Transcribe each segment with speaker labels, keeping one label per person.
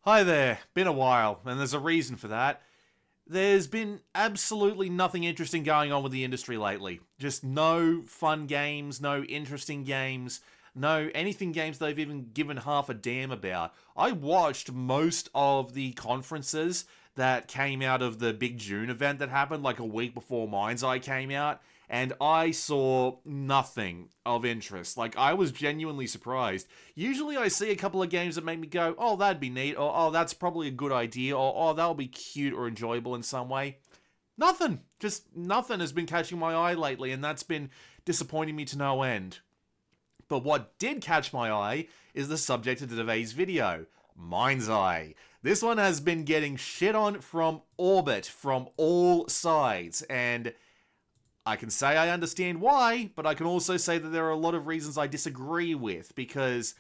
Speaker 1: Hi there, been a while, and there's a reason for that. There's been absolutely nothing interesting going on with the industry lately. Just no fun games, no interesting games, no anything games they've even given half a damn about. I watched most of the conferences that came out of the big June event that happened like a week before MindsEye came out, and I saw nothing of interest. Like, I was genuinely surprised. Usually I see a couple of games that make me go, oh, that'd be neat, or oh, that's probably a good idea, or oh, that'll be cute or enjoyable in some way. Nothing. Just nothing has been catching my eye lately, and that's been disappointing me to no end. But what did catch my eye is the subject of today's video, MindsEye. This one has been getting shit on from orbit, from all sides, and I can say I understand why, but I can also say that there are a lot of reasons I disagree with, because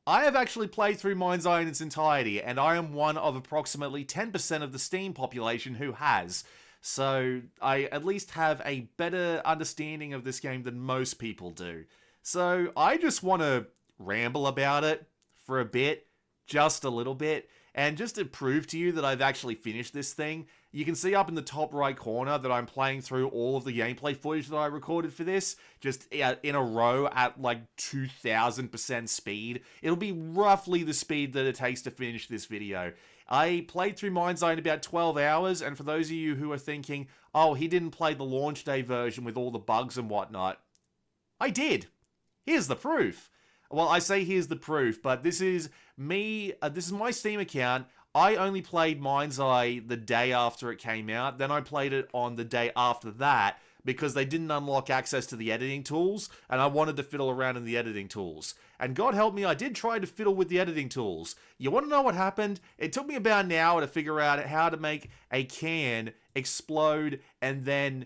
Speaker 1: I have actually played through MindsEye in its entirety, and I am one of approximately 10% of the Steam population who has. So I at least have a better understanding of this game than most people do. So I just want to ramble about it for a bit, just a little bit, and just to prove to you that I've actually finished this thing. You can see up in the top right corner that I'm playing through all of the gameplay footage that I recorded for this, just in a row at like 2000% speed. It'll be roughly the speed that it takes to finish this video. I played through MindsEye in about 12 hours, and for those of you who are thinking, oh, he didn't play the launch day version with all the bugs and whatnot, I did. Here's the proof. Well, I say here's the proof, but this is me, this is my Steam account. I only played MindsEye the day after it came out, then I played it on the day after that, because they didn't unlock access to the editing tools, and I wanted to fiddle around in the editing tools. And God help me, I did try to fiddle with the editing tools. You want to know what happened? It took me about an hour to figure out how to make a can explode and then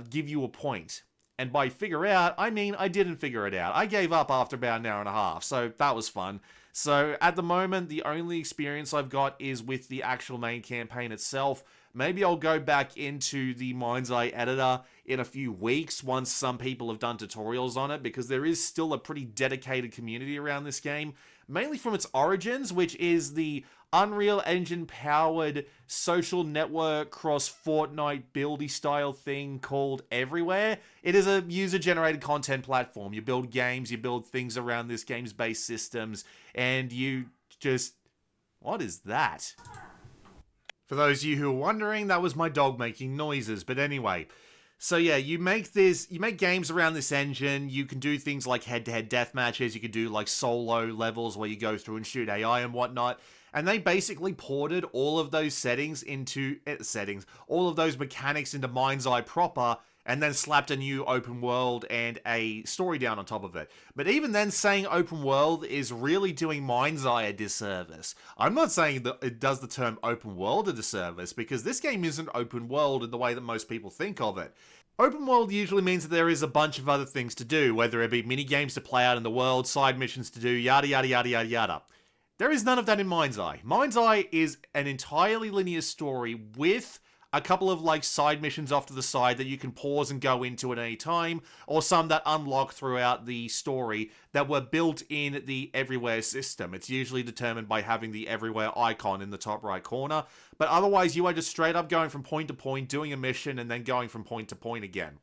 Speaker 1: give you a point. And by figure out, I mean I didn't figure it out. I gave up after about an hour and a half, so that was fun. So at the moment, the only experience I've got is with the actual main campaign itself. Maybe I'll go back into the MindsEye editor in a few weeks once some people have done tutorials on it, because there is still a pretty dedicated community around this game, mainly from its origins, which is the Unreal Engine powered social network cross Fortnite buildy style thing called Everywhere. It is a user generated content platform. You build games, you build things around this game's based systems, and you just... What is that? For those of you who are wondering, that was my dog making noises, but anyway. So yeah, you make games around this engine. You can do things like head-to-head death matches. You can do like solo levels where you go through and shoot AI and whatnot. And they basically ported all of those settings into all of those mechanics into MindsEye proper, and then slapped a new open world and a story down on top of it. But even then, saying open world is really doing MindsEye a disservice. I'm not saying that it does the term open world a disservice, because this game isn't open world in the way that most people think of it. Open world usually means that there is a bunch of other things to do, whether it be mini games to play out in the world, side missions to do, yada yada yada yada yada. There is none of that in MindsEye. MindsEye is an entirely linear story with a couple of like side missions off to the side that you can pause and go into at any time, or some that unlock throughout the story that were built in the Everywhere system. It's usually determined by having the Everywhere icon in the top right corner, but otherwise you are just straight up going from point to point, doing a mission, and then going from point to point again.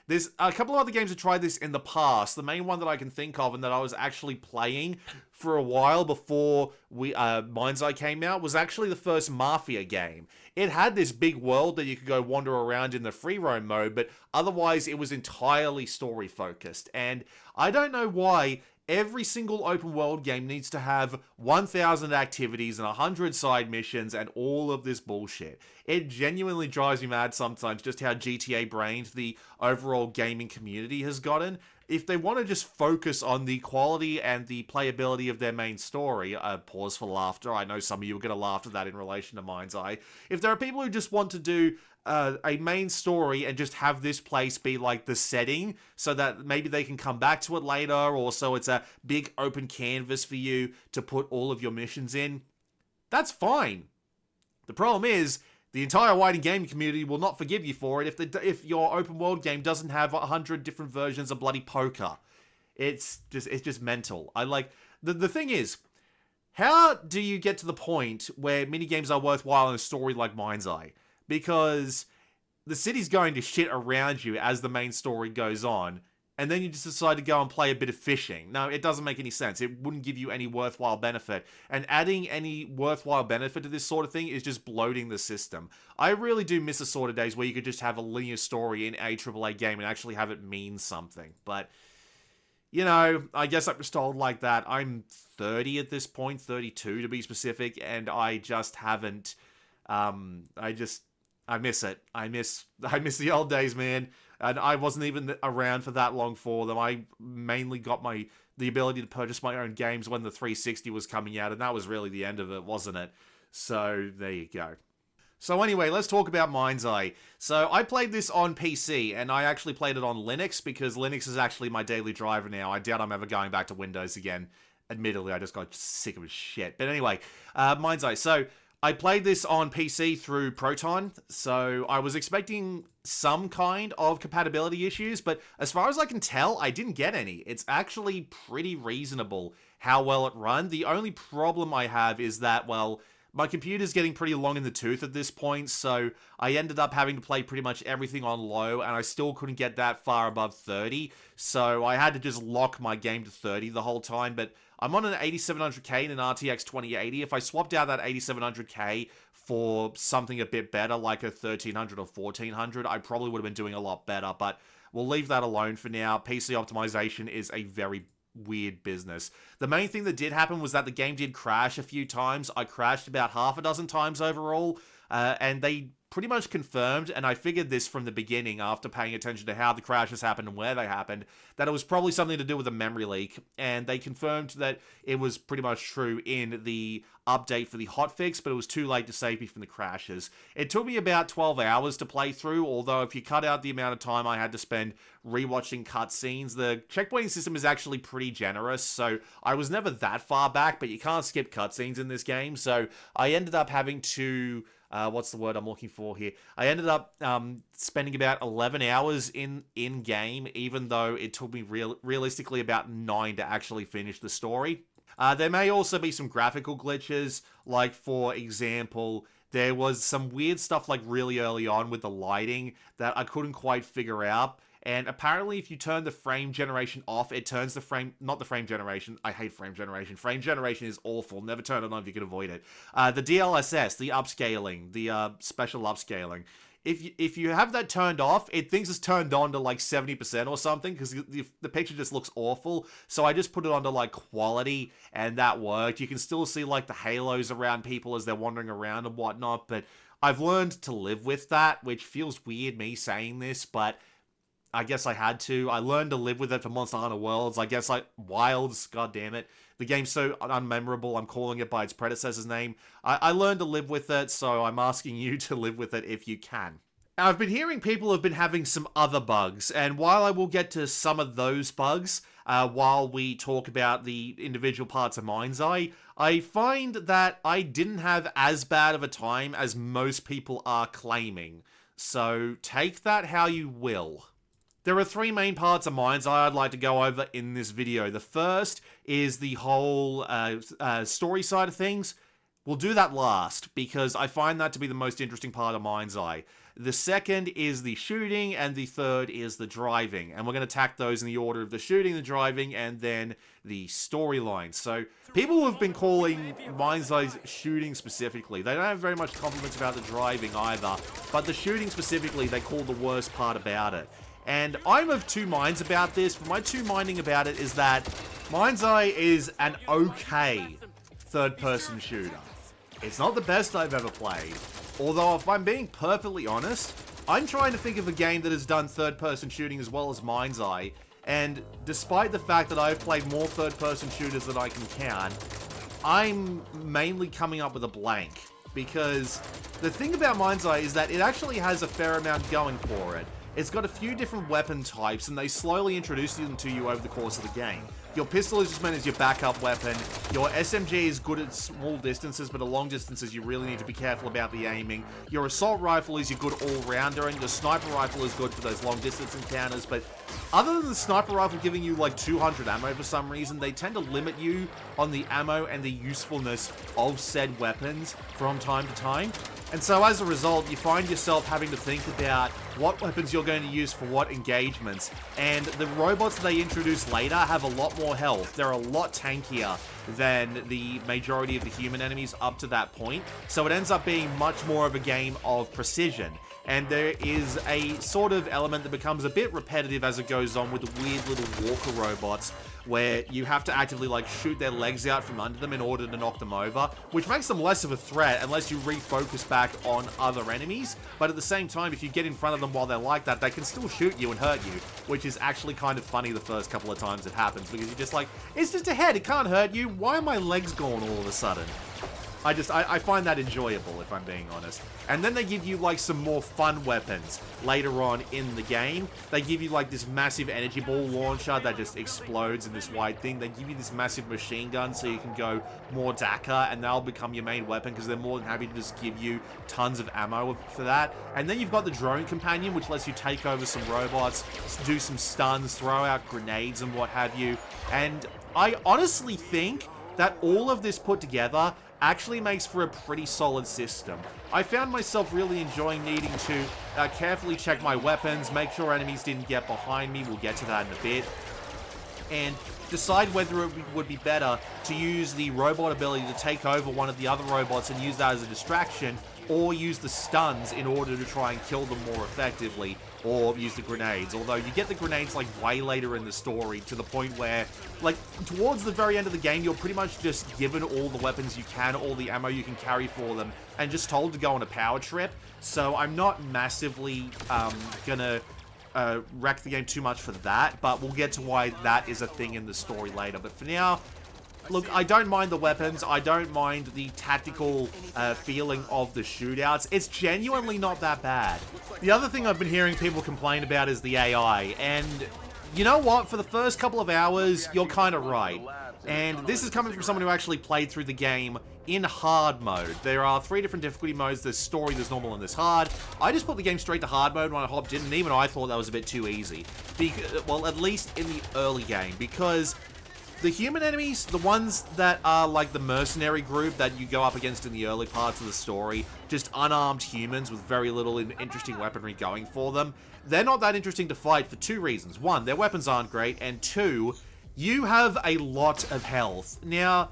Speaker 1: There's a couple of other games that tried this in the past. The main one that I can think of and that I was actually playing for a while before MindsEye came out was actually the first Mafia game. It had this big world that you could go wander around in the free roam mode, but otherwise it was entirely story focused. And I don't know why every single open world game needs to have 1,000 activities and 100 side missions and all of this bullshit. It genuinely drives me mad sometimes just how GTA brained the overall gaming community has gotten. If they want to just focus on the quality and the playability of their main story, pause for laughter, I know some of you are going to laugh at that in relation to MindsEye. If there are people who just want to do a main story and just have this place be like the setting so that maybe they can come back to it later, or so it's a big open canvas for you to put all of your missions in, that's fine. The problem is, the entire wider gaming community will not forgive you for it if your open world game doesn't have 100 different versions of bloody poker. It's just mental. The thing is, How do you get to the point where minigames are worthwhile in a story like MindsEye? Because the city's going to shit around you as the main story goes on, and then you just decide to go and play a bit of fishing. No, it doesn't make any sense. It wouldn't give you any worthwhile benefit. And adding any worthwhile benefit to this sort of thing is just bloating the system. I really do miss the sort of days where you could just have a linear story in a AAA game and actually have it mean something. But, you know, I guess I'm just told like that. I'm 30 at this point, 32 to be specific, and I just haven't, I miss it. I miss the old days, man. And I wasn't even around for that long for them. I mainly got the ability to purchase my own games when the 360 was coming out, and that was really the end of it, wasn't it? So, there you go. So anyway, let's talk about MindsEye. So I played this on PC, and I actually played it on Linux, because Linux is actually my daily driver now. I doubt I'm ever going back to Windows again. Admittedly, I just got sick of his shit. But anyway, MindsEye. So I played this on PC through Proton, so I was expecting some kind of compatibility issues, but as far as I can tell, I didn't get any. It's actually pretty reasonable how well it run. The only problem I have is that, well, my computer's getting pretty long in the tooth at this point, so I ended up having to play pretty much everything on low, and I still couldn't get that far above 30, so I had to just lock my game to 30 the whole time. But I'm on an 8700K and an RTX 2080. If I swapped out that 8700K for something a bit better, like a 1300 or 1400, I probably would have been doing a lot better, but we'll leave that alone for now. PC optimization is a very weird business. The main thing that did happen was that the game did crash a few times. I crashed about half a dozen times overall, and they pretty much confirmed, and I figured this from the beginning after paying attention to how the crashes happened and where they happened, that it was probably something to do with a memory leak, and they confirmed that it was pretty much true in the update for the hotfix, but it was too late to save me from the crashes. It took me about 12 hours to play through, although if you cut out the amount of time I had to spend rewatching cutscenes, the checkpointing system is actually pretty generous, so I was never that far back, but you can't skip cutscenes in this game, so I ended up having to what's the word I'm looking for here? I ended up spending about 11 hours in-game, even though it took me realistically about 9 to actually finish the story. There may also be some graphical glitches, like, for example, there was some weird stuff, like, really early on with the lighting that I couldn't quite figure out. And apparently if you turn the frame generation off, it turns the frame... Not the frame generation. I hate frame generation. Frame generation is awful. Never turn it on if you can avoid it. The DLSS, the upscaling, the special upscaling. If you have that turned off, it thinks it's turned on to like 70% or something, because the picture just looks awful. So I just put it onto like quality, and that worked. You can still see like the halos around people as they're wandering around and whatnot, but I've learned to live with that, which feels weird me saying this, but I guess I had to. I learned to live with it for Monster Hunter Worlds. I guess, like, Wilds, god damn it. The game's so unmemorable, I'm calling it by its predecessor's name. I learned to live with it, so I'm asking you to live with it if you can. Now, I've been hearing people have been having some other bugs, and while I will get to some of those bugs, while we talk about the individual parts of MindsEye, I find that I didn't have as bad of a time as most people are claiming. So, take that how you will. There are 3 main parts of MindsEye I'd like to go over in this video. The first is the whole story side of things. We'll do that last, because I find that to be the most interesting part of MindsEye. The second is the shooting, and the third is the driving. And we're going to attack those in the order of the shooting, the driving, and then the storyline. So, people have been calling MindsEye's shooting specifically. They don't have very much compliments about the driving either, but the shooting specifically, they call the worst part about it. And I'm of two minds about this, but my two minding about it is that MindsEye is an okay third-person shooter. It's not the best I've ever played, although if I'm being perfectly honest, I'm trying to think of a game that has done third-person shooting as well as MindsEye, and despite the fact that I've played more third-person shooters than I can count, I'm mainly coming up with a blank, because the thing about MindsEye is that it actually has a fair amount going for it. it's got a few different weapon types, and they slowly introduce them to you over the course of the game. Your pistol is just meant as your backup weapon. Your SMG is good at small distances, but at long distances you really need to be careful about the aiming. Your assault rifle is your good all-rounder, and your sniper rifle is good for those long distance encounters, but other than the sniper rifle giving you like 200 ammo for some reason, they tend to limit you on the ammo and the usefulness of said weapons from time to time. And so as a result, you find yourself having to think about what weapons you're going to use for what engagements. And the robots they introduce later have a lot more health. They're a lot tankier than the majority of the human enemies up to that point. So it ends up being much more of a game of precision. And there is a sort of element that becomes a bit repetitive as it goes on with the weird little walker robots, where you have to actively like shoot their legs out from under them in order to knock them over, which makes them less of a threat unless you refocus back on other enemies. But at the same time, if you get in front of them while they're like that, they can still shoot you and hurt you, which is actually kind of funny the first couple of times it happens, because you're just like, it's just a head, it can't hurt you, why are my legs gone all of a sudden? I find that enjoyable, if I'm being honest. And then they give you, like, some more fun weapons later on in the game. They give you, like, this massive energy ball launcher that just explodes in this wide thing. They give you this massive machine gun so you can go more Dakar, and that'll become your main weapon, because they're more than happy to just give you tons of ammo for that. And then you've got the drone companion, which lets you take over some robots, do some stuns, throw out grenades and what have you. And I honestly think that all of this put together actually makes for a pretty solid system. I found myself really enjoying needing to carefully check my weapons, make sure enemies didn't get behind me, we'll get to that in a bit, and decide whether it would be better to use the robot ability to take over one of the other robots and use that as a distraction, or use the stuns in order to try and kill them more effectively, or use the grenades. Although you get the grenades like way later in the story, to the point where, like, towards the very end of the game, you're pretty much just given all the weapons you can, all the ammo you can carry for them, and just told to go on a power trip. So I'm not massively gonna wreck the game too much for that, but we'll get to why that is a thing in the story later. But for now, look, I don't mind the weapons, I don't mind the tactical feeling of the shootouts. It's genuinely not that bad. The other thing I've been hearing people complain about is the AI, and you know what? For the first couple of hours, you're kind of right. And this is coming from someone who actually played through the game in hard mode. There are 3 different difficulty modes. There's story, there's normal, and there's hard. I just put the game straight to hard mode when I hopped in, and even I thought that was a bit too easy. Well, at least in the early game, because the human enemies, the ones that are like the mercenary group that you go up against in the early parts of the story, just unarmed humans with very little interesting weaponry going for them, they're not that interesting to fight for 2 reasons. 1, their weapons aren't great, and 2, you have a lot of health. Now,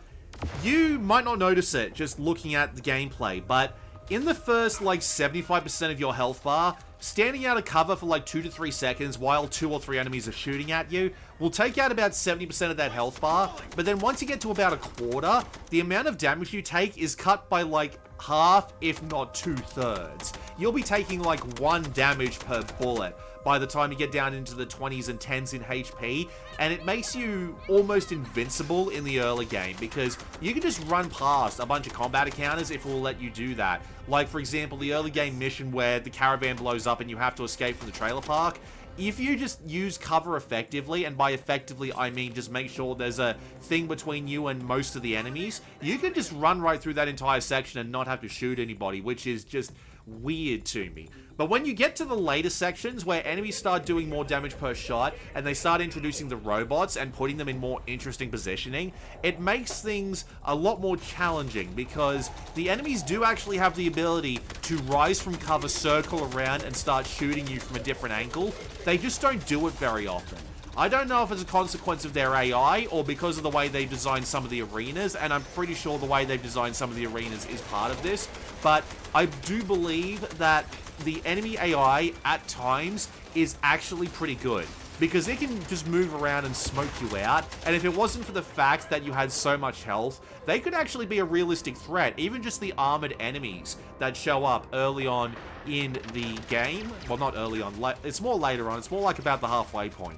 Speaker 1: you might not notice it just looking at the gameplay, but in the first like 75% of your health bar, standing out of cover for like 2 to 3 seconds while 2 or 3 enemies are shooting at you will take out about 70% of that health bar, but then once you get to about a quarter, the amount of damage you take is cut by like half, if not 2/3. You'll be taking like 1 damage per bullet by the time you get down into the 20s and 10s in HP, and it makes you almost invincible in the early game, because you can just run past a bunch of combat encounters if it will let you do that. Like, for example, the early game mission where the caravan blows up and you have to escape from the trailer park. If you just use cover effectively, and by effectively I mean just make sure there's a thing between you and most of the enemies, you can just run right through that entire section and not have to shoot anybody, which is just weird to me. But when you get to the later sections where enemies start doing more damage per shot and they start introducing the robots and putting them in more interesting positioning, it makes things a lot more challenging, because the enemies do actually have the ability to rise from cover, circle around, and start shooting you from a different angle. They just don't do it very often. I don't know if it's a consequence of their AI or because of the way they designed some of the arenas, and I'm pretty sure the way they've designed some of the arenas is part of this, but I do believe that the enemy AI at times is actually pretty good, because it can just move around and smoke you out, and if it wasn't for the fact that you had so much health, they could actually be a realistic threat. Even just the armored enemies that show up early on in the game, well, not early on, it's more later on, it's more like about the halfway point.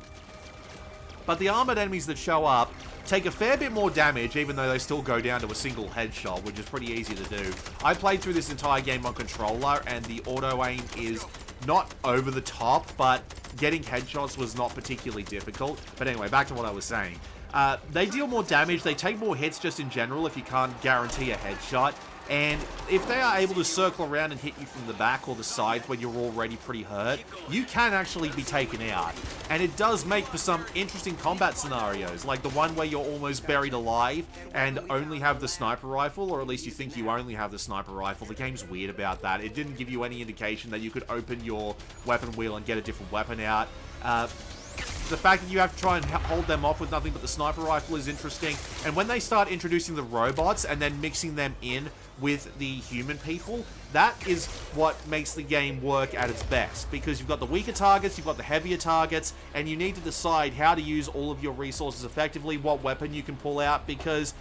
Speaker 1: But the armored enemies that show up take a fair bit more damage, even though they still go down to a single headshot, which is pretty easy to do. I played through this entire game on controller, and the auto-aim is not over the top, but getting headshots was not particularly difficult. But anyway, back to what I was saying. They deal more damage, they take more hits just in general if you can't guarantee a headshot. And if they are able to circle around and hit you from the back or the sides when you're already pretty hurt, you can actually be taken out. And it does make for some interesting combat scenarios, like the one where you're almost buried alive and only have the sniper rifle, or at least you think you only have the sniper rifle. The game's weird about that. It didn't give you any indication that you could open your weapon wheel and get a different weapon out. The fact that you have to try and hold them off with nothing but the sniper rifle is interesting. And when they start introducing the robots and then mixing them in with the human people, that is what makes the game work at its best. Because you've got the weaker targets, you've got the heavier targets, and you need to decide how to use all of your resources effectively, what weapon you can pull out, because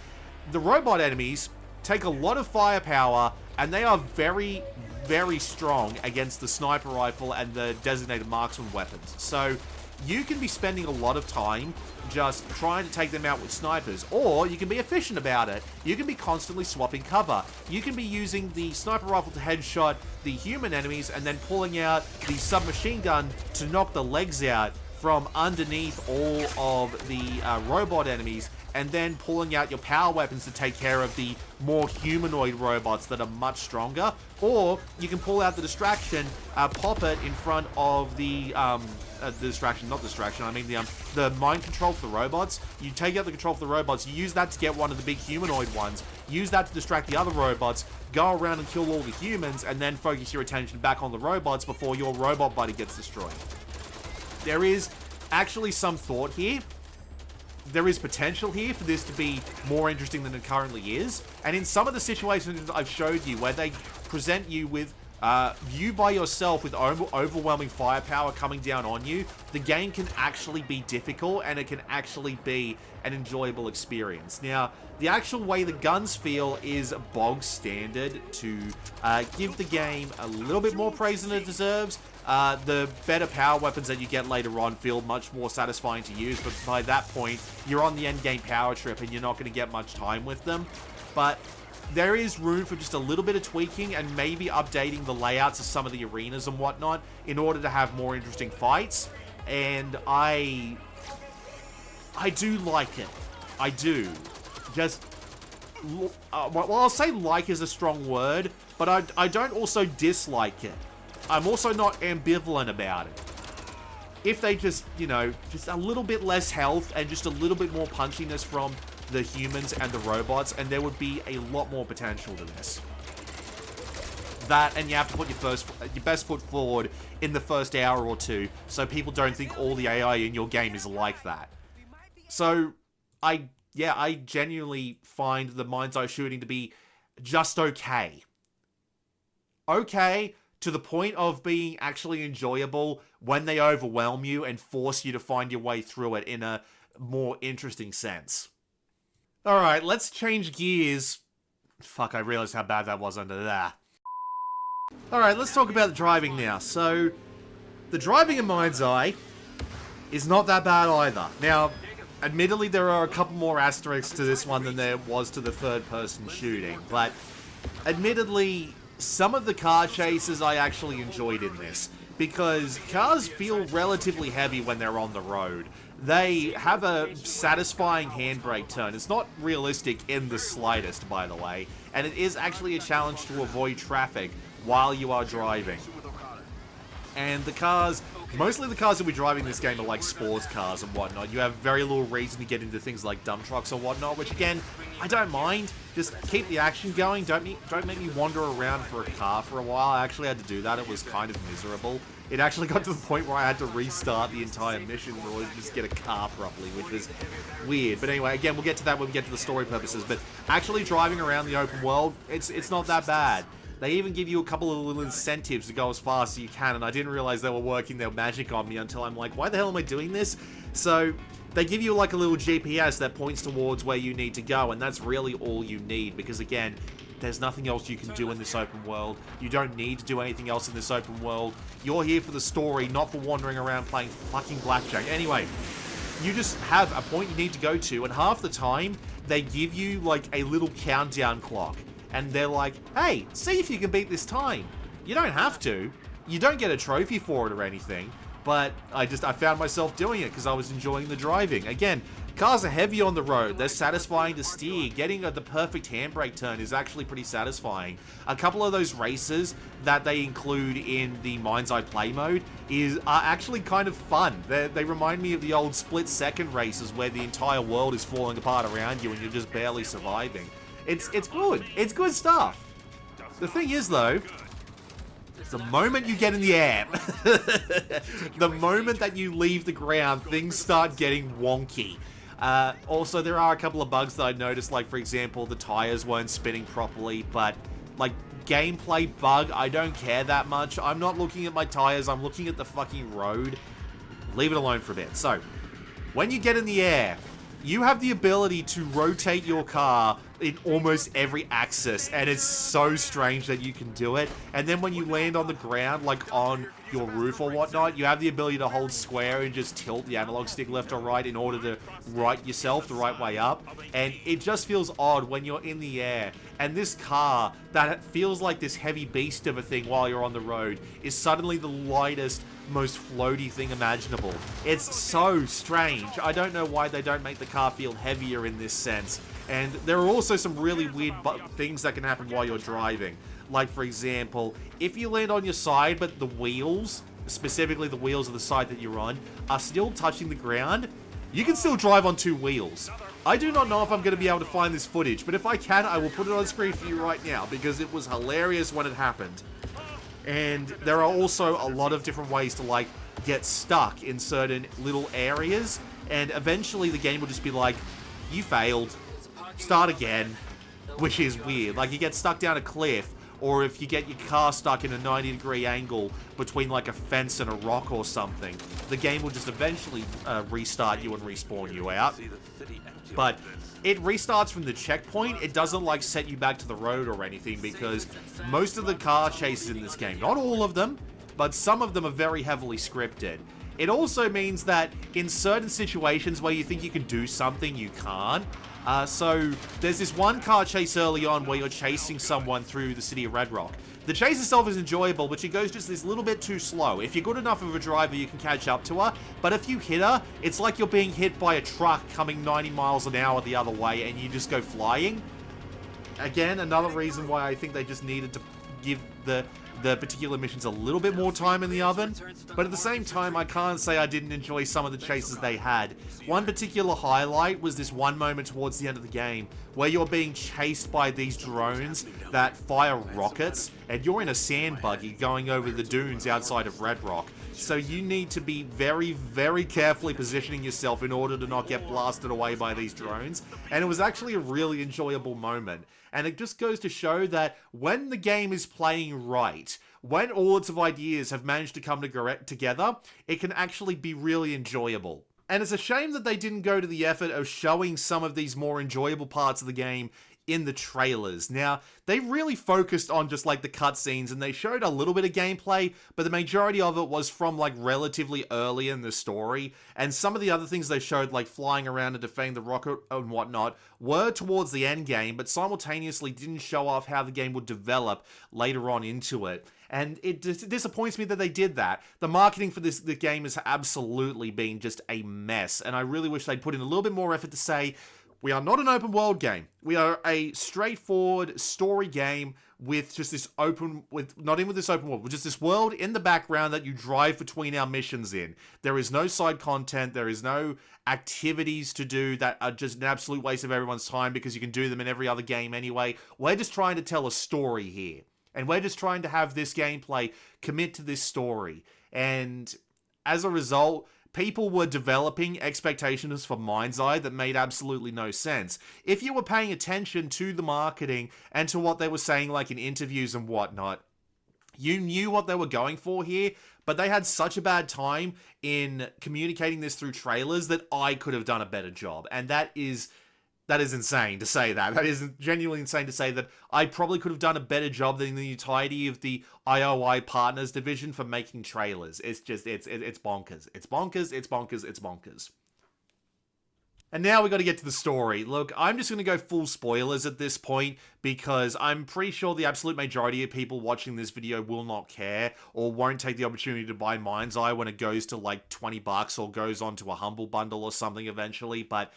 Speaker 1: the robot enemies take a lot of firepower, and they are very, very strong against the sniper rifle and the designated marksman weapons. So you can be spending a lot of time just trying to take them out with snipers, or you can be efficient about it. You can be constantly swapping cover. You can be using the sniper rifle to headshot the human enemies and then pulling out the submachine gun to knock the legs out from underneath all of the robot enemies, and then pulling out your power weapons to take care of the more humanoid robots that are much stronger. Or you can pull out the distraction, pop it in front of the distraction, not distraction, I mean the mind control for the robots. You take out the control for the robots, you use that to get one of the big humanoid ones, use that to distract the other robots, go around and kill all the humans, and then focus your attention back on the robots before your robot buddy gets destroyed. There is actually some thought here. There is potential here for this to be more interesting than it currently is. And in some of the situations I've showed you where they present you with you by yourself with overwhelming firepower coming down on you, the game can actually be difficult and it can actually be an enjoyable experience. Now, the actual way the guns feel is bog standard to give the game a little bit more praise than it deserves. The better power weapons that you get later on feel much more satisfying to use, but by that point, you're on the end game power trip and you're not going to get much time with them. But there is room for just a little bit of tweaking and maybe updating the layouts of some of the arenas and whatnot in order to have more interesting fights. And I do like it. I do. Just, well, I'll say like is a strong word, but I don't also dislike it. I'm also not ambivalent about it. If they just, you know, just a little bit less health and just a little bit more punchiness from the humans and the robots, and there would be a lot more potential to this. That, and you have to put your best foot forward in the first hour or two, so people don't think all the AI in your game is like that. So, I genuinely find the MindsEye shooting to be just okay. Okay, to the point of being actually enjoyable when they overwhelm you and force you to find your way through it in a more interesting sense. Alright, let's change gears. Fuck, I realized how bad that was under there. Alright, let's talk about the driving now. So, the driving in MindsEye is not that bad either. Now, admittedly, there are a couple more asterisks to this one than there was to the third-person shooting, but admittedly, some of the car chases I actually enjoyed in this, because cars feel relatively heavy when they're on the road. They have a satisfying handbrake turn. It's not realistic in the slightest, by the way, and it is actually a challenge to avoid traffic while you are driving. And the cars, mostly the cars that we're driving in this game are like sports cars and whatnot. You have very little reason to get into things like dump trucks or whatnot, which again, I don't mind. Just keep the action going. Don't make me wander around for a car for a while. I actually had to do that. It was kind of miserable. It actually got to the point where I had to restart the entire mission in order to just get a car properly, which was weird. But anyway, again, we'll get to that when we get to the story purposes. But actually driving around the open world, it's not that bad. They even give you a couple of little incentives to go as fast as you can, and I didn't realize they were working their magic on me until I'm like, why the hell am I doing this? So, they give you like a little GPS that points towards where you need to go, and that's really all you need, because again, there's nothing else you can do in this open world. You don't need to do anything else in this open world. You're here for the story, not for wandering around playing fucking blackjack. Anyway, you just have a point you need to go to, and half the time, they give you like a little countdown clock. And they're like, hey, see if you can beat this time. You don't have to, You don't get a trophy for it or anything, but I found myself doing it because I was enjoying the driving. Again, cars are heavy on the road. They're satisfying to steer. Getting the perfect handbrake turn is actually pretty satisfying. A couple of those races that they include in the MindsEye play mode are actually kind of fun. They remind me of the old split-second races where the entire world is falling apart around you and you're just barely surviving. It's good. It's good stuff. The thing is, though, the moment you get in the air, the moment that you leave the ground, things start getting wonky. Also, there are a couple of bugs that I noticed, like, for example, the tires weren't spinning properly, but, like, gameplay bug, I don't care that much. I'm not looking at my tires, I'm looking at the fucking road. Leave it alone for a bit. So, when you get in the air, you have the ability to rotate your car in almost every axis, and it's so strange that you can do it. And then when you land on the ground, like on your roof or whatnot, you have the ability to hold square and just tilt the analog stick left or right in order to right yourself the right way up. And it just feels odd when you're in the air, and this car that feels like this heavy beast of a thing while you're on the road is suddenly the lightest, most floaty thing imaginable. It's so strange. I don't know why they don't make the car feel heavier in this sense. And there are also some really weird things that can happen while you're driving. Like, for example, if you land on your side, but the wheels, specifically the wheels of the side that you're on, are still touching the ground, you can still drive on two wheels. I do not know if I'm going to be able to find this footage, but if I can, I will put it on screen for you right now, because it was hilarious when it happened. And there are also a lot of different ways to, like, get stuck in certain little areas, and eventually the game will just be like, you failed, start again, which is weird. Like, you get stuck down a cliff, or if you get your car stuck in a 90-degree angle between, like, a fence and a rock or something, the game will just eventually restart you and respawn you out. But it restarts from the checkpoint. It doesn't, like, set you back to the road or anything, because most of the car chases in this game, not all of them, but some of them are very heavily scripted. It also means that in certain situations where you think you can do something, you can't. So there's this one car chase early on where you're chasing someone through the city of Red Rock. The chase itself is enjoyable, but she goes just this little bit too slow. If you're good enough of a driver, you can catch up to her, but if you hit her, it's like you're being hit by a truck coming 90 miles an hour the other way and you just go flying. Again, another reason why I think they just needed to give the particular missions a little bit more time in the oven, but at the same time, I can't say I didn't enjoy some of the chases they had. One particular highlight was this one moment towards the end of the game where you're being chased by these drones that fire rockets, and you're in a sand buggy going over the dunes outside of Red Rock. So you need to be very, very carefully positioning yourself in order to not get blasted away by these drones. And it was actually a really enjoyable moment. And it just goes to show that when the game is playing right, when all its ideas have managed to come together, it can actually be really enjoyable. And it's a shame that they didn't go to the effort of showing some of these more enjoyable parts of the game in the trailers. Now, they really focused on just like the cutscenes, and they showed a little bit of gameplay, but the majority of it was from like relatively early in the story, and some of the other things they showed, like flying around and defending the rocket and whatnot, were towards the end game, but simultaneously didn't show off how the game would develop later on into it. And it disappoints me that they did that. The marketing for the game has absolutely been just a mess, and I really wish they'd put in a little bit more effort to say, we are not an open world game. We are a straightforward story game with just this not even with this open world, with just this world in the background that you drive between our missions in. There is no side content. There is no activities to do that are just an absolute waste of everyone's time because you can do them in every other game anyway. We're just trying to tell a story here. And we're just trying to have this gameplay commit to this story. And as a result, people were developing expectations for MindsEye that made absolutely no sense. If you were paying attention to the marketing and to what they were saying, like in interviews and whatnot, you knew what they were going for here, but they had such a bad time in communicating this through trailers that I could have done a better job. And that is insane to say that. That is genuinely insane to say that I probably could have done a better job than the entirety of the IOI Partners division for making trailers. It's just, it's bonkers. It's bonkers, it's bonkers, it's bonkers. And now we got to get to the story. Look, I'm just going to go full spoilers at this point because I'm pretty sure the absolute majority of people watching this video will not care or won't take the opportunity to buy MindsEye when it goes to like $20 or goes onto a Humble Bundle or something eventually. But,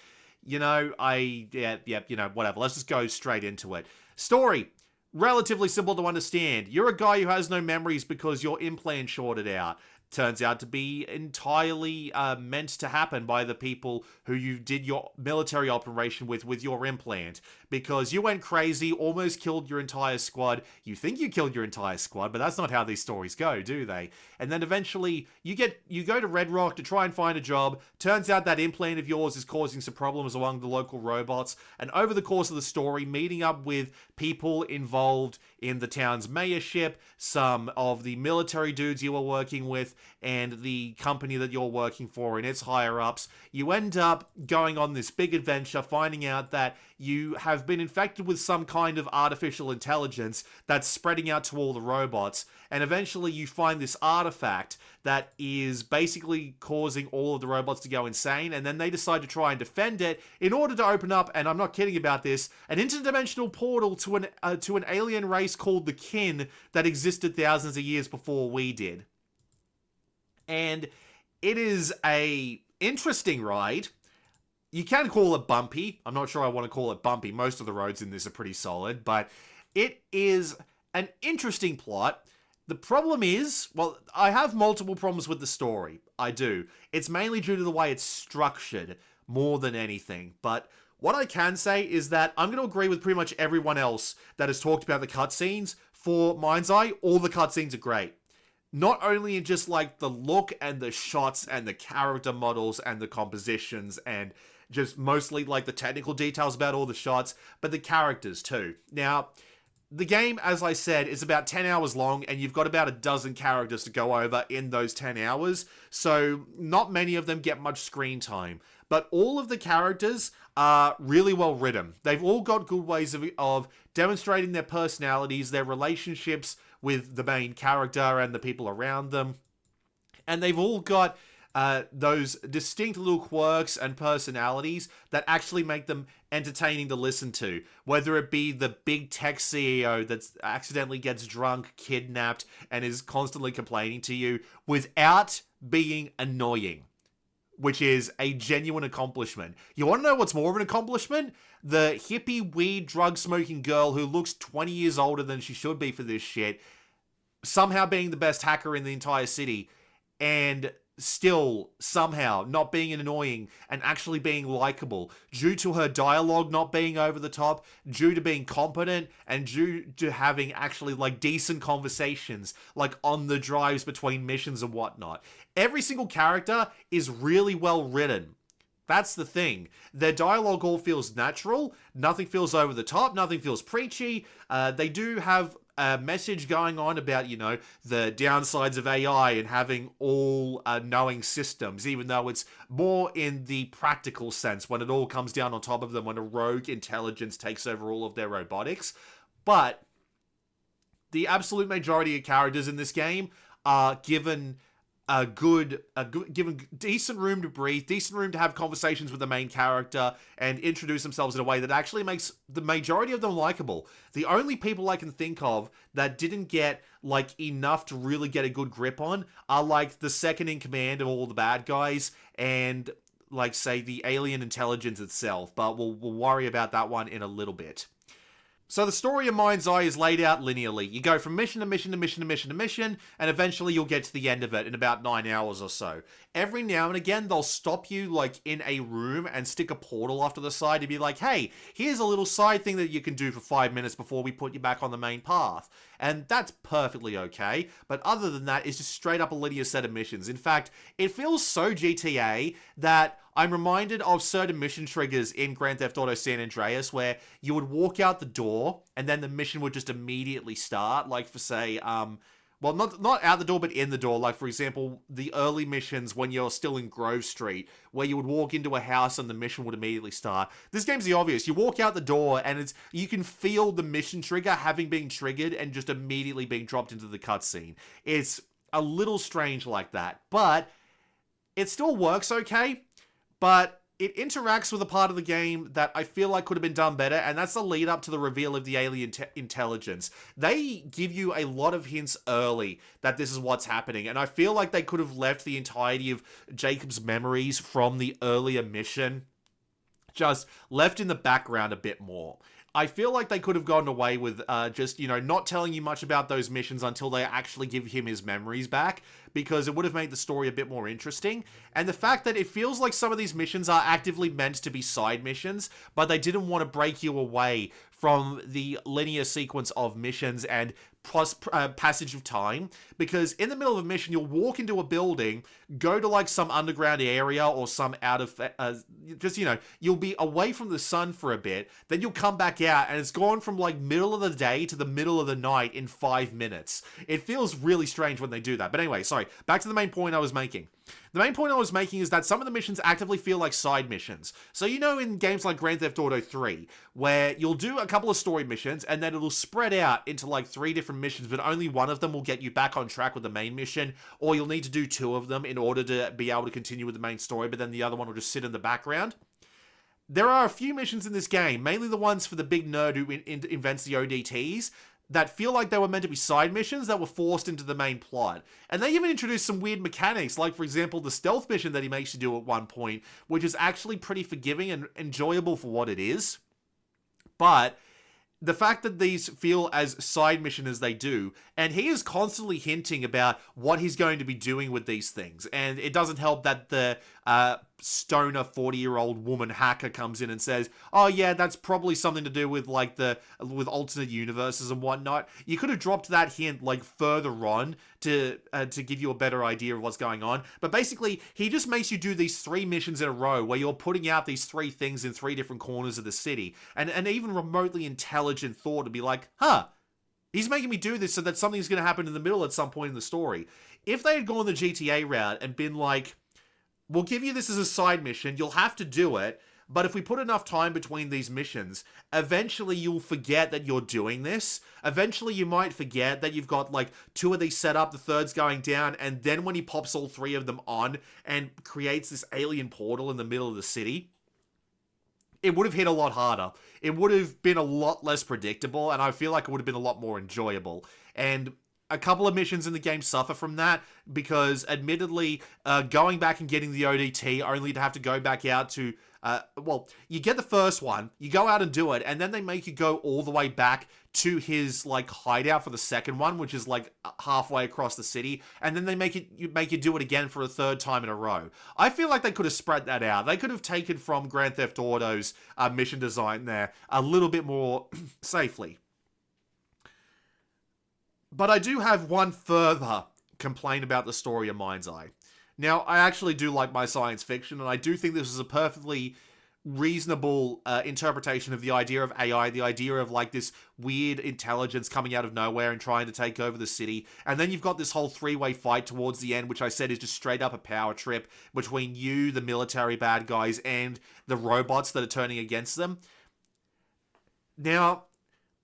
Speaker 1: you know, whatever. Let's just go straight into it. Story. Relatively simple to understand. You're a guy who has no memories because your implant shorted out. Turns out to be entirely meant to happen by the people who you did your military operation with your implant. Because you went crazy, almost killed your entire squad. You think you killed your entire squad, but that's not how these stories go, do they? And then eventually, you go to Red Rock to try and find a job. Turns out that implant of yours is causing some problems among the local robots. And over the course of the story, meeting up with people involved in the town's mayorship, some of the military dudes you were working with, and the company that you're working for and its higher-ups, you end up going on this big adventure, finding out that you have been infected with some kind of artificial intelligence that's spreading out to all the robots, and eventually you find this artifact that is basically causing all of the robots to go insane, and then they decide to try and defend it in order to open up, and I'm not kidding about this, an interdimensional portal to an alien race called the Kin that existed thousands of years before we did. And it is a interesting ride. You can call it bumpy. I'm not sure I want to call it bumpy. Most of the roads in this are pretty solid, but it is an interesting plot. The problem is, well, I have multiple problems with the story. I do. It's mainly due to the way it's structured more than anything. But what I can say is that I'm going to agree with pretty much everyone else that has talked about the cutscenes. For MindsEye, all the cutscenes are great. Not only in just like the look and the shots and the character models and the compositions and just mostly like the technical details about all the shots, but the characters too. Now, the game, as I said, is about 10 hours long, and you've got about a dozen characters to go over in those 10 hours, so not many of them get much screen time. But all of the characters are really well written. They've all got good ways of demonstrating their personalities, their relationships with the main character and the people around them. And they've all got those distinct little quirks and personalities that actually make them entertaining to listen to. Whether it be the big tech CEO that accidentally gets drunk, kidnapped, and is constantly complaining to you without being annoying, which is a genuine accomplishment. You want to know what's more of an accomplishment? The hippie, weed, drug-smoking girl who looks 20 years older than she should be for this shit, somehow being the best hacker in the entire city, and still somehow not being annoying and actually being likable due to her dialogue not being over the top, due to being competent, and due to having actually like decent conversations like on the drives between missions and whatnot. Every single character is really well written. That's the thing. Their dialogue all feels natural, nothing feels over the top, nothing feels preachy. They do have a message going on about, you know, the downsides of AI and having all knowing systems, even though it's more in the practical sense when it all comes down on top of them, when a rogue intelligence takes over all of their robotics. But the absolute majority of characters in this game are given given decent room to breathe, decent room to have conversations with the main character and introduce themselves in a way that actually makes the majority of them likable. The only people I can think of that didn't get like enough to really get a good grip on are like the second in command of all the bad guys and like say the alien intelligence itself, but we'll worry about that one in a little bit. So the story of MindsEye is laid out linearly. You go from mission to mission to mission to mission to mission, and eventually you'll get to the end of it in about 9 hours or so. Every now and again, they'll stop you, like, in a room and stick a portal off to the side to be like, hey, here's a little side thing that you can do for 5 minutes before we put you back on the main path. And that's perfectly okay, but other than that, it's just straight up a linear set of missions. In fact, it feels so GTA that I'm reminded of certain mission triggers in Grand Theft Auto San Andreas where you would walk out the door and then the mission would just immediately start. Like for say, well, not out the door, but in the door. Like for example, the early missions when you're still in Grove Street, where you would walk into a house and the mission would immediately start. This game's the obvious. You walk out the door and you can feel the mission trigger having been triggered and just immediately being dropped into the cutscene. It's a little strange like that, but it still works okay. But it interacts with a part of the game that I feel like could have been done better, and that's the lead up to the reveal of the alien intelligence. They give you a lot of hints early that this is what's happening, and I feel like they could have left the entirety of Jacob's memories from the earlier mission just left in the background a bit more. I feel like they could have gotten away with just, not telling you much about those missions until they actually give him his memories back, because it would have made the story a bit more interesting. And the fact that it feels like some of these missions are actively meant to be side missions, but they didn't want to break you away from the linear sequence of missions and passage of time, because in the middle of a mission you'll walk into a building, go to like some underground area or some out of you'll be away from the sun for a bit, then you'll come back out and it's gone from like middle of the day to the middle of the night in 5 minutes. It feels really strange when they do that. But anyway, sorry, back to the main point I was making. The main point I was making is that some of the missions actively feel like side missions. So in games like Grand Theft Auto 3, where you'll do a couple of story missions and then it'll spread out into like 3 different missions, but only one of them will get you back on track with the main mission, or you'll need to do 2 of them in order to be able to continue with the main story, but then the other one will just sit in the background. There are a few missions in this game, mainly the ones for the big nerd who invents the ODTs, that feel like they were meant to be side missions that were forced into the main plot. And they even introduced some weird mechanics, like, for example, the stealth mission that he makes you do at one point, which is actually pretty forgiving and enjoyable for what it is. But the fact that these feel as side mission as they do, and he is constantly hinting about what he's going to be doing with these things, and it doesn't help that the stoner 40-year-old woman hacker comes in and says, oh yeah, that's probably something to do with like with alternate universes and whatnot. You could have dropped that hint like further on to give you a better idea of what's going on. But basically, he just makes you do these 3 missions in a row where you're putting out these 3 things in 3 different corners of the city, and even remotely intelligent thought to be like, he's making me do this so that something's going to happen in the middle at some point in the story. If they had gone the GTA route and been like, we'll give you this as a side mission, you'll have to do it, but if we put enough time between these missions, eventually you'll forget that you're doing this. Eventually you might forget that you've got like 2 of these set up, the 3rd's going down, and then when he pops all 3 of them on and creates this alien portal in the middle of the city, it would have hit a lot harder. It would have been a lot less predictable, and I feel like it would have been a lot more enjoyable. And a couple of missions in the game suffer from that, because admittedly, going back and getting the ODT only to have to go back out to, you get the first one, you go out and do it, and then they make you go all the way back to his like hideout for the second one, which is like halfway across the city, and then they make you do it again for a 3rd time in a row. I feel like they could have spread that out. They could have taken from Grand Theft Auto's mission design there a little bit more safely. But I do have one further complaint about the story of MindsEye. Now, I actually do like my science fiction, and I do think this is a perfectly reasonable interpretation of the idea of AI, the idea of like this weird intelligence coming out of nowhere and trying to take over the city. And then you've got this whole 3-way fight towards the end, which I said is just straight up a power trip between you, the military bad guys, and the robots that are turning against them. Now,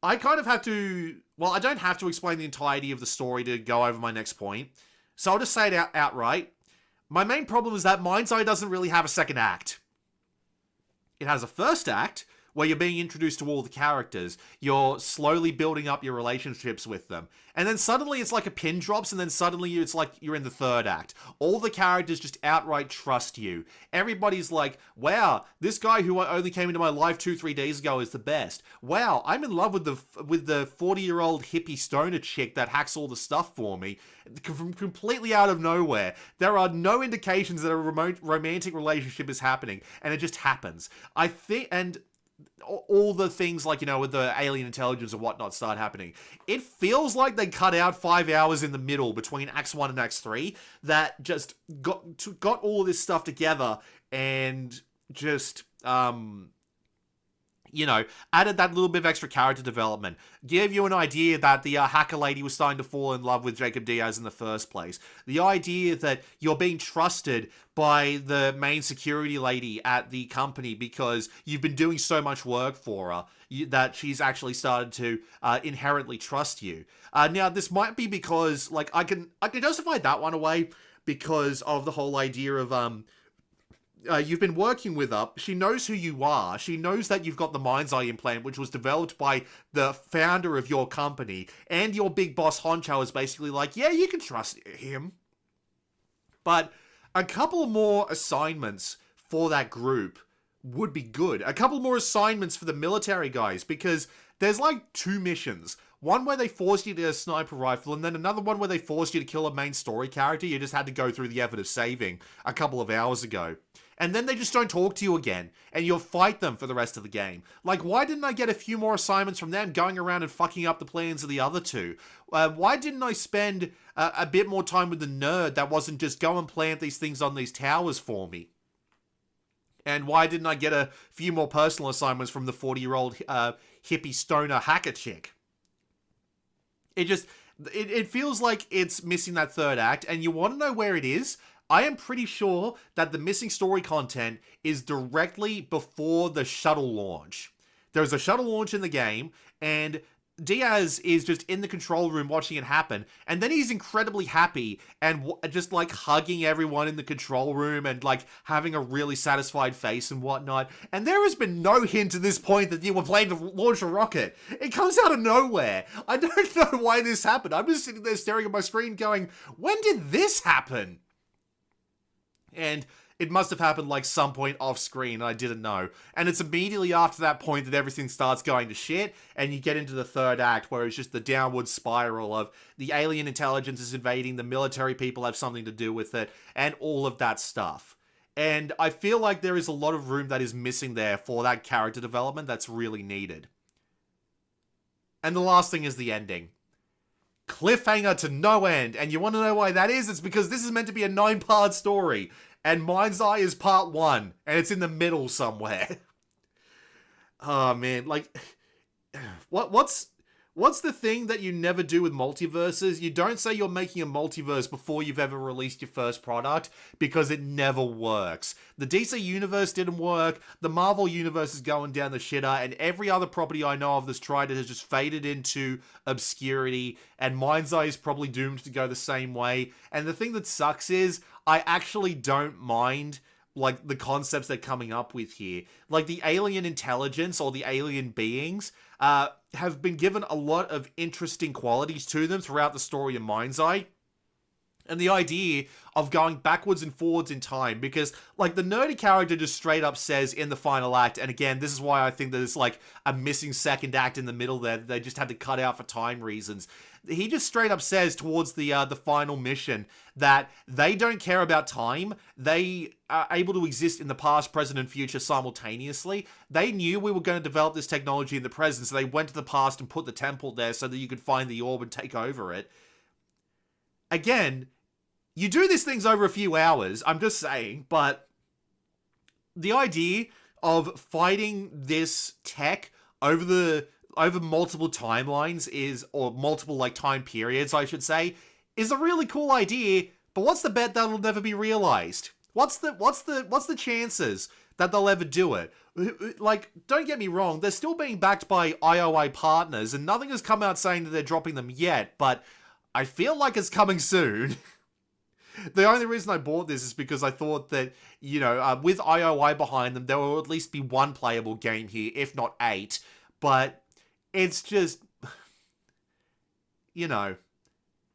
Speaker 1: I kind of have to... Well, I don't have to explain the entirety of the story to go over my next point, so I'll just say it outright. My main problem is that MindsEye doesn't really have a second act. It has a first act, where you're being introduced to all the characters. You're slowly building up your relationships with them. And then suddenly it's like a pin drops, and then suddenly it's like you're in the 3rd act. All the characters just outright trust you. Everybody's like, wow, this guy who only came into my life 2-3 days ago is the best. Wow, I'm in love with the 40-year-old hippie stoner chick that hacks all the stuff for me. From completely out of nowhere. There are no indications that a romantic relationship is happening, and it just happens. I think, and all the things like, with the alien intelligence and whatnot start happening. It feels like they cut out 5 hours in the middle between Acts 1 and Acts 3 that just got all of this stuff together and just, added that little bit of extra character development. Gave you an idea that the hacker lady was starting to fall in love with Jacob Diaz in the first place. The idea that you're being trusted by the main security lady at the company because you've been doing so much work for her that she's actually started to inherently trust you. Now, this might be because, I can justify that one away because of the whole idea of, you've been working with her. She knows who you are. She knows that you've got the MindsEye implant, which was developed by the founder of your company. And your big boss Honcho is basically like, yeah, you can trust him. But a couple more assignments for that group would be good. A couple more assignments for the military guys, because there's like 2 missions. One where they forced you to get a sniper rifle, and then another one where they forced you to kill a main story character you just had to go through the effort of saving a couple of hours ago. And then they just don't talk to you again, and you'll fight them for the rest of the game. Like, why didn't I get a few more assignments from them going around and fucking up the plans of the other 2? Why didn't I spend a bit more time with the nerd that wasn't just go and plant these things on these towers for me? And why didn't I get a few more personal assignments from the 40-year-old hippie stoner hacker chick? It feels like it's missing that third act, and you want to know where it is? I am pretty sure that the missing story content is directly before the shuttle launch. There's a shuttle launch in the game, and Diaz is just in the control room watching it happen, and then he's incredibly happy and just like hugging everyone in the control room and like having a really satisfied face and whatnot. And there has been no hint to this point that you were planning to launch a rocket. It comes out of nowhere. I don't know why this happened. I'm just sitting there staring at my screen going, when did this happen? And it must have happened like some point off screen and I didn't know. And it's immediately after that point that everything starts going to shit and you get into the third act where it's just the downward spiral of the alien intelligence is invading, the military people have something to do with it, and all of that stuff. And I feel like there is a lot of room that is missing there for that character development that's really needed. And the last thing is the ending. Cliffhanger to no end. And you want to know why that is? It's because this is meant to be a 9-part story. And MindsEye is part 1. And it's in the middle somewhere. Oh, man. Like, what's the thing that you never do with multiverses? You don't say you're making a multiverse before you've ever released your first product, because it never works. The DC universe didn't work, the Marvel universe is going down the shitter, and every other property I know of that's tried it has just faded into obscurity, and MindsEye is probably doomed to go the same way. And the thing that sucks is, I actually don't mind like the concepts they're coming up with here. Like the alien intelligence or the alien beings have been given a lot of interesting qualities to them throughout the story of MindsEye. And the idea of going backwards and forwards in time, because like the nerdy character just straight up says in the final act, and again, this is why I think that it's like a missing second act in the middle there that they just had to cut out for time reasons. He just straight up says towards the final mission that they don't care about time. They are able to exist in the past, present, and future simultaneously. They knew we were going to develop this technology in the present, so they went to the past and put the temple there so that you could find the orb and take over it. Again, you do these things over a few hours, I'm just saying, but the idea of fighting this tech over multiple timelines or multiple like time periods, I should say, is a really cool idea, but what's the bet that'll never be realized? What's the chances that they'll ever do it? Like, don't get me wrong, they're still being backed by IOI partners, and nothing has come out saying that they're dropping them yet, but I feel like it's coming soon. The only reason I bought this is because I thought that, you know, with IOI behind them, there will at least be one playable game here, if not 8. But it's just, you know,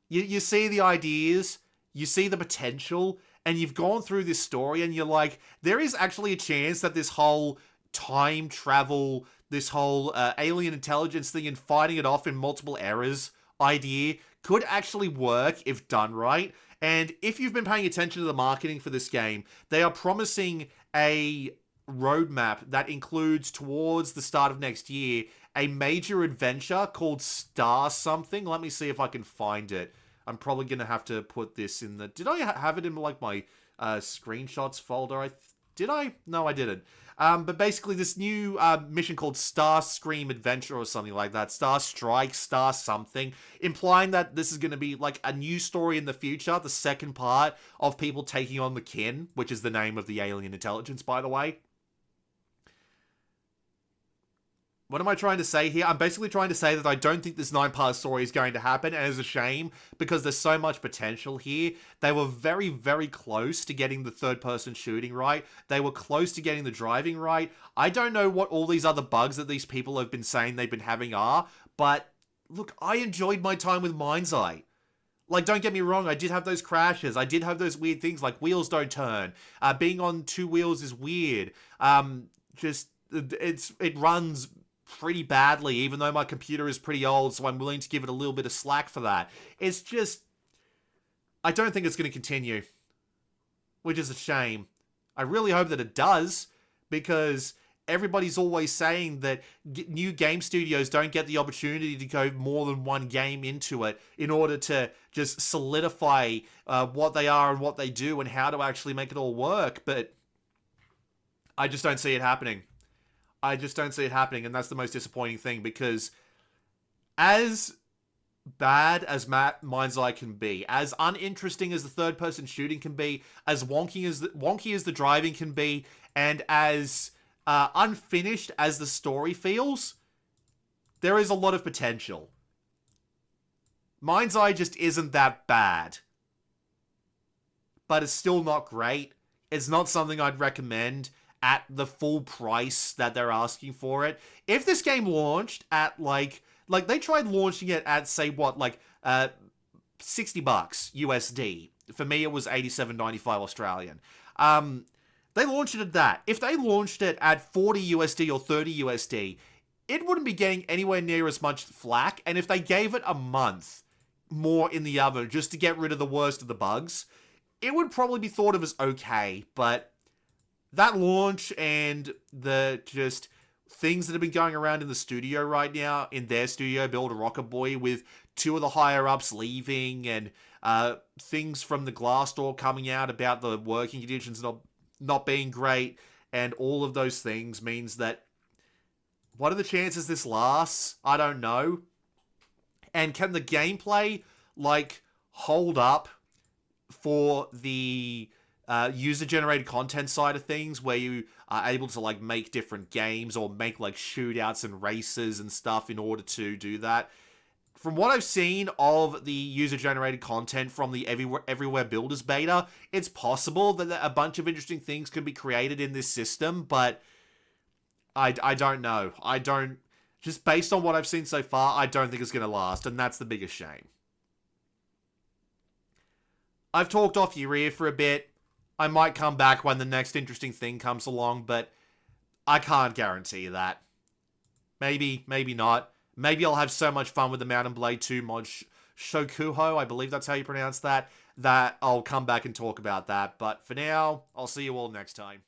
Speaker 1: you see the ideas, you see the potential, and you've gone through this story and you're like, there is actually a chance that this whole time travel, this whole alien intelligence thing and fighting it off in multiple eras idea could actually work if done right. And if you've been paying attention to the marketing for this game, they are promising a roadmap that includes, towards the start of next year, a major adventure called Star something. Let me see if I can find it. I'm probably going to have to put this in the... Did I have it in like my screenshots folder? Did I? No, I didn't. But basically this new mission called Star Scream Adventure or something like that. Star Strike, Star something. Implying that this is going to be like a new story in the future. The second part of people taking on the Kin, which is the name of the alien intelligence, by the way. What am I trying to say here? I'm basically trying to say that I don't think this 9-part story is going to happen, and it's a shame because there's so much potential here. They were very, very close to getting the third-person shooting right. They were close to getting the driving right. I don't know what all these other bugs that these people have been saying they've been having are, but look, I enjoyed my time with MindsEye. Like, don't get me wrong, I did have those crashes. I did have those weird things like wheels don't turn. Being on 2 wheels is weird. It runs pretty badly, even though my computer is pretty old, so I'm willing to give it a little bit of slack for that. It's just, I don't think it's going to continue, which is a shame. I really hope that it does, because everybody's always saying that new game studios don't get the opportunity to go more than one game into it in order to just solidify what they are and what they do and how to actually make it all work, but I just don't see it happening. I just don't see it happening, and that's the most disappointing thing, because as bad as MindsEye can be, as uninteresting as the third-person shooting can be, as wonky as the driving can be, and as unfinished as the story feels, there is a lot of potential. MindsEye just isn't that bad. But it's still not great. It's not something I'd recommend at the full price that they're asking for it. If this game launched at like they tried launching it at, say, what, like $60 USD. For me, it was $87.95 Australian. They launched it at that. If they launched it at 40 USD or 30 USD, it wouldn't be getting anywhere near as much flack. And if they gave it a month more in the oven just to get rid of the worst of the bugs, it would probably be thought of as okay. But that launch and the just things that have been going around in the studio right now, in their studio, Build a Rocket Boy, with 2 of the higher-ups leaving, and things from the Glassdoor coming out about the working conditions not being great, and all of those things means that, what are the chances this lasts? I don't know. And can the gameplay, like, hold up for the user-generated content side of things, where you are able to, like, make different games or make, like, shootouts and races and stuff in order to do that? From what I've seen of the user-generated content from the Everywhere Builders beta, it's possible that a bunch of interesting things can be created in this system, but I don't know. Just based on what I've seen so far, I don't think it's going to last, and that's the biggest shame. I've talked off your ear for a bit. I might come back when the next interesting thing comes along, but I can't guarantee that. Maybe, maybe not. Maybe I'll have so much fun with the Mount and Blade 2 mod Shokuho, I believe that's how you pronounce that, that I'll come back and talk about that. But for now, I'll see you all next time.